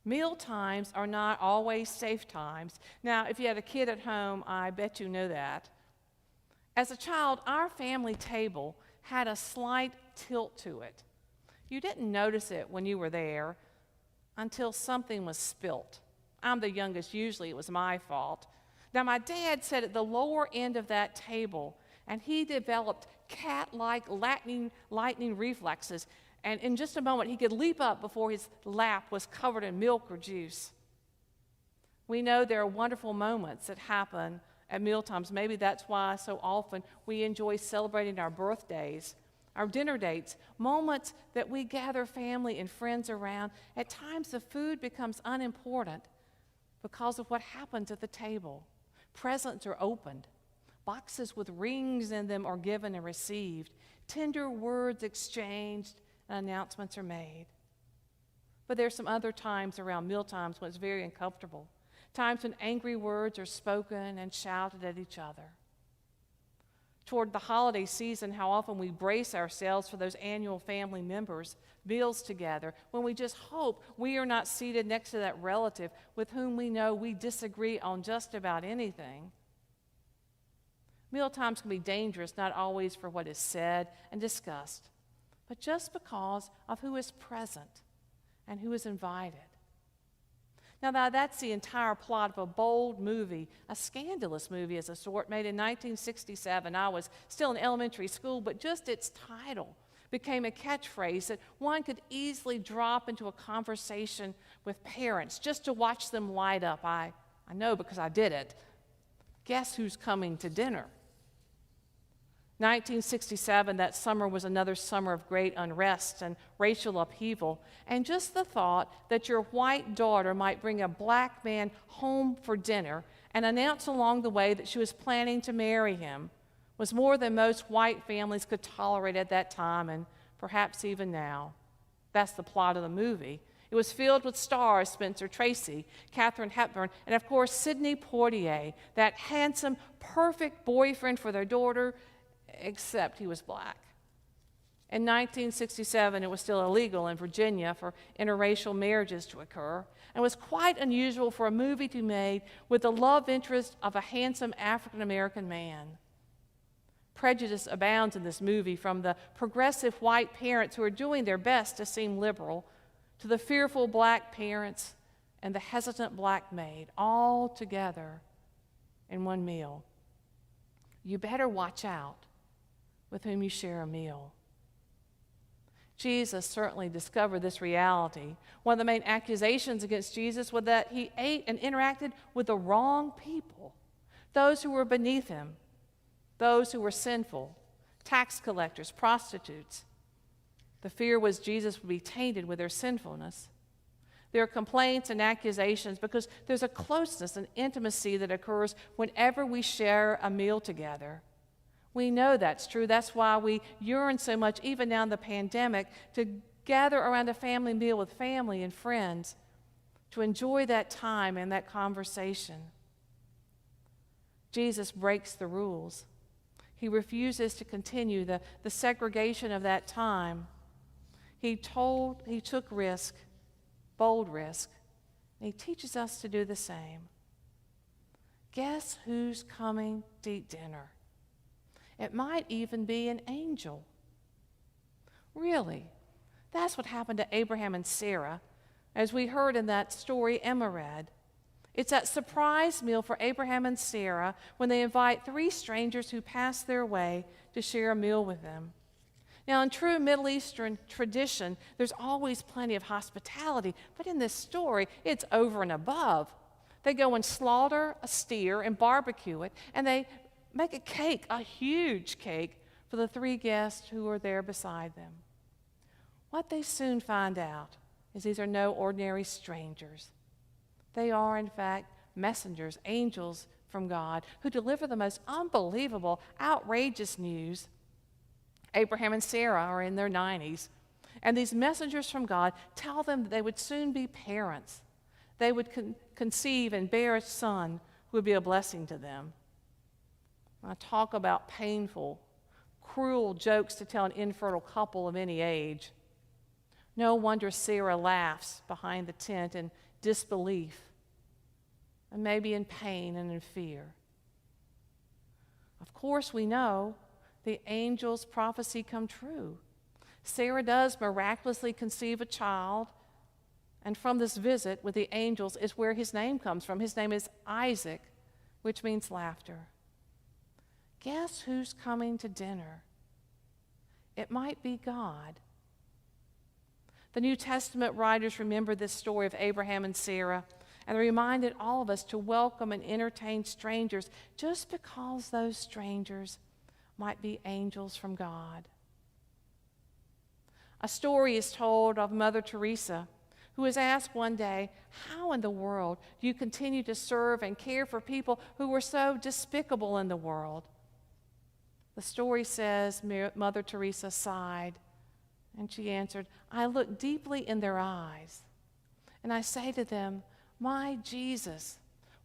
Meal times are not always safe times. Now, if you had a kid at home, I bet you know that. As a child, our family table had a slight tilt to it. You didn't notice it when you were there until something was spilt. I'm the youngest, usually it was my fault. Now, my dad sat at the lower end of that table, and he developed cat-like lightning reflexes, and in just a moment, he could leap up before his lap was covered in milk or juice. We know there are wonderful moments that happen at mealtimes. Maybe that's why so often we enjoy celebrating our birthdays, our dinner dates, moments that we gather family and friends around. At times, the food becomes unimportant because of what happens at the table. Presents are opened. Boxes with rings in them are given and received. Tender words exchanged, and announcements are made. But there's some other times around mealtimes when it's very uncomfortable. Times when angry words are spoken and shouted at each other. Toward the holiday season, how often we brace ourselves for those annual family members' meals together, when we just hope we are not seated next to that relative with whom we know we disagree on just about anything. Mealtimes can be dangerous, not always for what is said and discussed, but just because of who is present and who is invited. Now, that's the entire plot of a bold movie, a scandalous movie as a sort, made in 1967. I was still in elementary school, but just its title became a catchphrase that one could easily drop into a conversation with parents just to watch them light up. I know because I did it. Guess who's coming to dinner? 1967, that summer was another summer of great unrest and racial upheaval. And just the thought that your white daughter might bring a black man home for dinner and announce along the way that she was planning to marry him was more than most white families could tolerate at that time, and perhaps even now. That's the plot of the movie. It was filled with stars: Spencer Tracy, Katharine Hepburn, and of course Sidney Poitier, that handsome, perfect boyfriend for their daughter, except he was black. In 1967, it was still illegal in Virginia for interracial marriages to occur, and it was quite unusual for a movie to be made with the love interest of a handsome African-American man. Prejudice abounds in this movie, from the progressive white parents who are doing their best to seem liberal, to the fearful black parents and the hesitant black maid, all together in one meal. You better watch out with whom you share a meal. Jesus certainly discovered this reality. One of the main accusations against Jesus was that he ate and interacted with the wrong people, those who were beneath him, those who were sinful, tax collectors, prostitutes. The fear was Jesus would be tainted with their sinfulness. There are complaints and accusations because there's a closeness and intimacy that occurs whenever we share a meal together. We know that's true. That's why we yearn so much, even now in the pandemic, to gather around a family meal with family and friends, to enjoy that time and that conversation. Jesus breaks the rules. He refuses to continue the segregation of that time. He took risk, bold risk, and he teaches us to do the same. Guess who's coming to eat dinner? It might even be an angel. Really, that's what happened to Abraham and Sarah, as we heard in that story Emma read. It's that surprise meal for Abraham and Sarah when they invite 3 strangers who pass their way to share a meal with them. Now, in true Middle Eastern tradition, there's always plenty of hospitality, but in this story, it's over and above. They go and slaughter a steer and barbecue it, and they make a cake, a huge cake, for the 3 guests who are there beside them. What they soon find out is these are no ordinary strangers. They are, in fact, messengers, angels from God, who deliver the most unbelievable, outrageous news. Abraham and Sarah are in their 90s, and these messengers from God tell them that they would soon be parents. They would conceive and bear a son who would be a blessing to them. I talk about painful, cruel jokes to tell an infertile couple of any age. No wonder Sarah laughs behind the tent in disbelief, and maybe in pain and in fear. Of course, we know the angel's prophecy come true. Sarah does miraculously conceive a child, and from this visit with the angels is where his name comes from. His name is Isaac, which means laughter. Guess who's coming to dinner? It might be God. The New Testament writers remember this story of Abraham and Sarah, and they reminded all of us to welcome and entertain strangers just because those strangers might be angels from God. A story is told of Mother Teresa, who was asked one day, how in the world do you continue to serve and care for people who were so despicable in the world? The story says Mother Teresa sighed, and she answered, I look deeply in their eyes, and I say to them, my Jesus,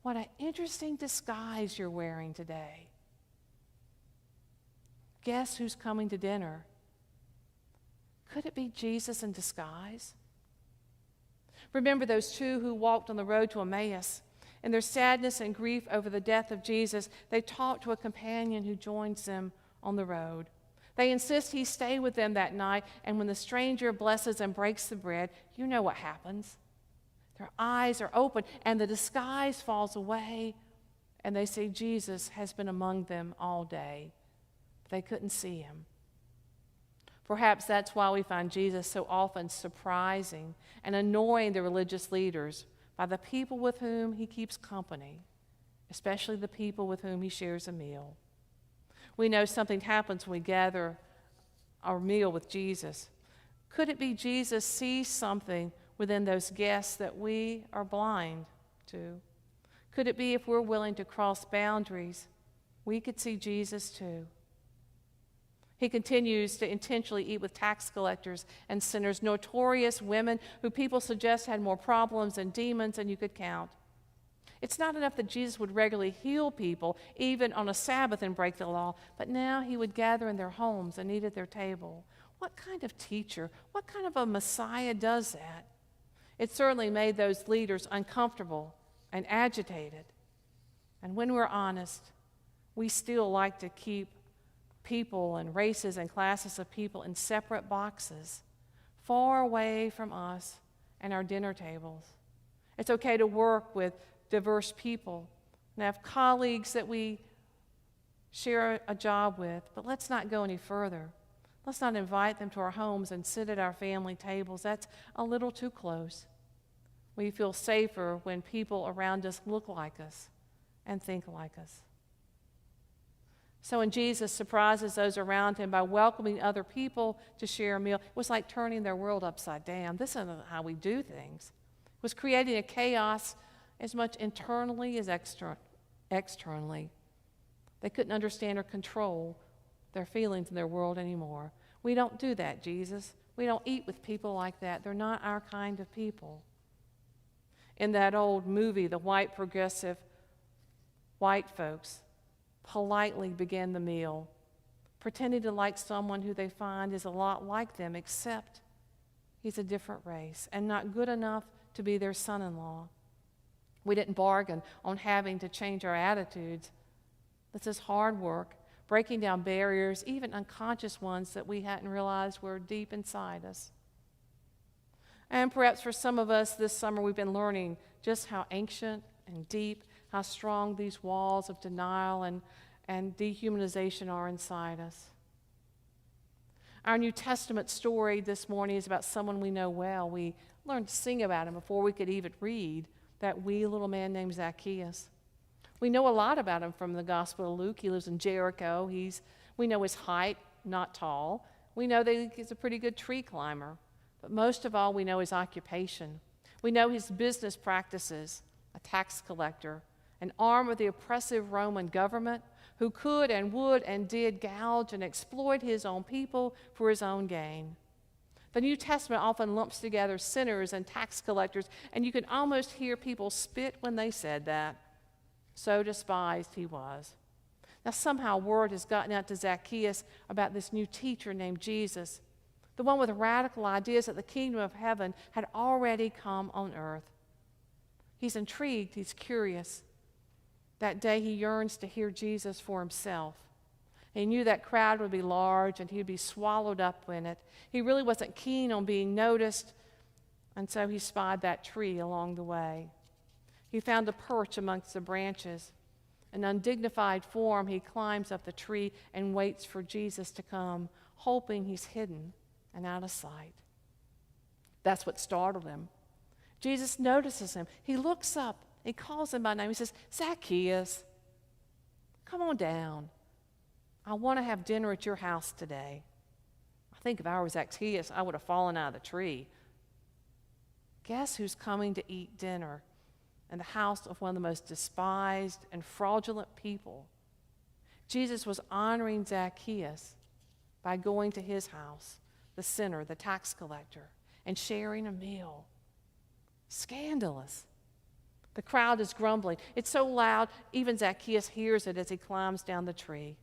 what an interesting disguise you're wearing today. Guess who's coming to dinner? Could it be Jesus in disguise? Remember those two who walked on the road to Emmaus. In their sadness and grief over the death of Jesus, they talk to a companion who joins them on the road. They insist he stay with them that night, and when the stranger blesses and breaks the bread, you know what happens. Their eyes are open, and the disguise falls away, and they see Jesus has been among them all day. They couldn't see him. Perhaps that's why we find Jesus so often surprising and annoying the religious leaders by the people with whom he keeps company, especially the people with whom he shares a meal. We know something happens when we gather our meal with Jesus. Could it be Jesus sees something within those guests that we are blind to? Could it be if we're willing to cross boundaries, we could see Jesus too? He continues to intentionally eat with tax collectors and sinners, notorious women who people suggest had more problems and demons than you could count. It's not enough that Jesus would regularly heal people, even on a Sabbath, and break the law, but now he would gather in their homes and eat at their table. What kind of teacher, what kind of a Messiah does that? It certainly made those leaders uncomfortable and agitated. And when we're honest, we still like to keep people and races and classes of people in separate boxes, far away from us and our dinner tables. It's okay to work with diverse people and have colleagues that we share a job with, but let's not go any further. Let's not invite them to our homes and sit at our family tables. That's a little too close. We feel safer when people around us look like us and think like us. So when Jesus surprises those around him by welcoming other people to share a meal, it was like turning their world upside down. This isn't how we do things. It was creating a chaos as much internally as externally. They couldn't understand or control their feelings in their world anymore. We don't do that, Jesus. We don't eat with people like that. They're not our kind of people. In that old movie, the white progressive white folks politely begin the meal, pretending to like someone who they find is a lot like them, except he's a different race and not good enough to be their son-in-law. We didn't bargain on having to change our attitudes. This is hard work, breaking down barriers, even unconscious ones that we hadn't realized were deep inside us. And perhaps for some of us this summer we've been learning just how ancient and deep, how strong these walls of denial and dehumanization are inside us. Our New Testament story this morning is about someone we know well. We learned to sing about him before we could even read, that wee little man named Zacchaeus. We know a lot about him from the Gospel of Luke. He lives in Jericho. We know his height, not tall. We know that he's a pretty good tree climber. But most of all, we know his occupation. We know his business practices, a tax collector, an arm of the oppressive Roman government who could and would and did gouge and exploit his own people for his own gain. The New Testament often lumps together sinners and tax collectors, and you can almost hear people spit when they said that. So despised he was. Now somehow word has gotten out to Zacchaeus about this new teacher named Jesus. the one with radical ideas that the kingdom of heaven had already come on earth. He's intrigued, he's curious. That day he yearns to hear Jesus for himself. He knew that crowd would be large and he'd be swallowed up in it. He really wasn't keen on being noticed, and so he spied that tree along the way. He found a perch amongst the branches. In undignified form, he climbs up the tree and waits for Jesus to come, hoping he's hidden and out of sight. That's what startled him. Jesus notices him. He looks up. He calls him by name. He says, "Zacchaeus, come on down. I want to have dinner at your house today." I think if I were Zacchaeus, I would have fallen out of the tree. Guess who's coming to eat dinner in the house of one of the most despised and fraudulent people? Jesus was honoring Zacchaeus by going to his house, the sinner, the tax collector, and sharing a meal. Scandalous. The crowd is grumbling. It's so loud, even Zacchaeus hears it as he climbs down the tree.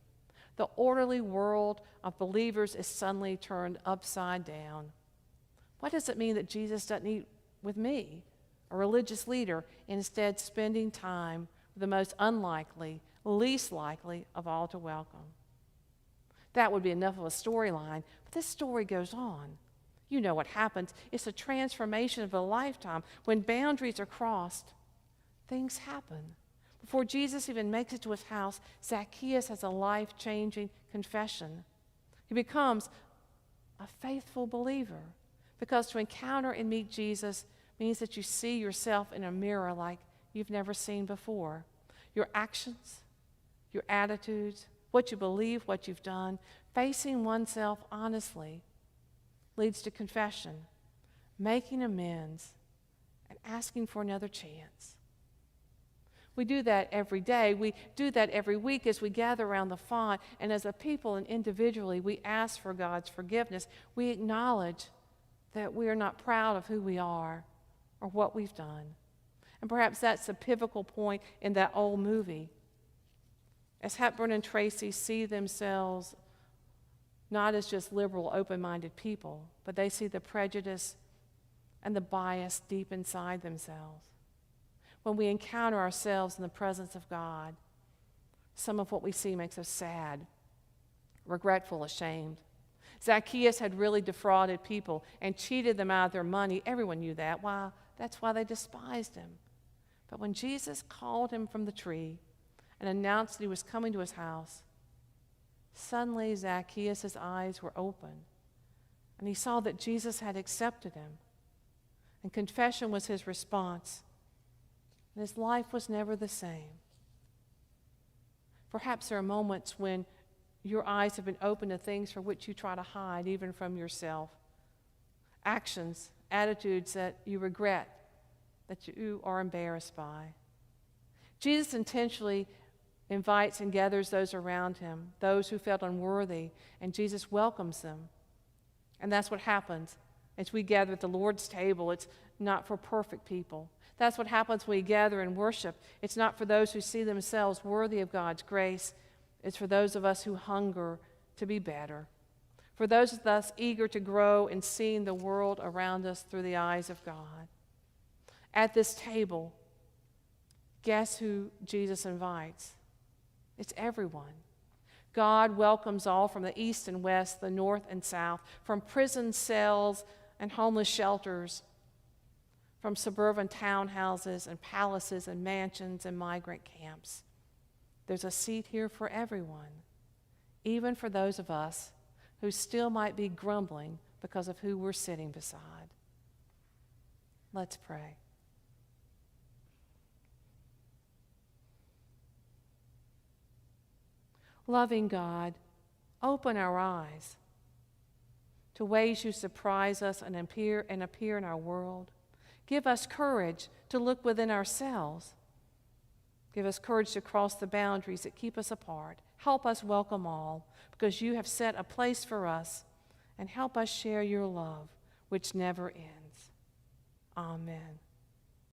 The orderly world of believers is suddenly turned upside down. What does it mean that Jesus doesn't eat with me, a religious leader, instead spending time with the most unlikely, least likely of all to welcome? That would be enough of a storyline, but this story goes on. You know what happens. It's a transformation of a lifetime. When boundaries are crossed, things happen. Before Jesus even makes it to his house, Zacchaeus has a life-changing confession. He becomes a faithful believer, because to encounter and meet Jesus means that you see yourself in a mirror like you've never seen before. Your actions, your attitudes, what you believe, what you've done, facing oneself honestly leads to confession, making amends, and asking for another chance. We do that every day. We do that every week as we gather around the font, and as a people and individually, we ask for God's forgiveness. We acknowledge that we are not proud of who we are or what we've done. And perhaps that's the pivotal point in that old movie. As Hepburn and Tracy see themselves not as just liberal, open-minded people, but they see the prejudice and the bias deep inside themselves. When we encounter ourselves in the presence of God, some of what we see makes us sad, regretful, ashamed. Zacchaeus had really defrauded people and cheated them out of their money. Everyone knew that. Why? That's why they despised him. But when Jesus called him from the tree and announced that he was coming to his house, suddenly Zacchaeus' eyes were opened, and he saw that Jesus had accepted him. And confession was his response. And his life was never the same. Perhaps there are moments when your eyes have been opened to things for which you try to hide, even from yourself. Actions, attitudes that you regret, that you are embarrassed by. Jesus intentionally invites and gathers those around him, those who felt unworthy, and Jesus welcomes them. And that's what happens as we gather at the Lord's table. It's not for perfect people. That's what happens when we gather and worship. It's not for those who see themselves worthy of God's grace. It's for those of us who hunger to be better. For those of us eager to grow in seeing the world around us through the eyes of God. At this table, guess who Jesus invites? It's everyone. God welcomes all from the east and west, the north and south, from prison cells and homeless shelters, from suburban townhouses and palaces and mansions and migrant camps. There's a seat here for everyone, even for those of us who still might be grumbling because of who we're sitting beside. Let's pray. Loving God, open our eyes to ways you surprise us and appear in our world. Give us courage to look within ourselves. Give us courage to cross the boundaries that keep us apart. Help us welcome all, because you have set a place for us, and help us share your love, which never ends. Amen.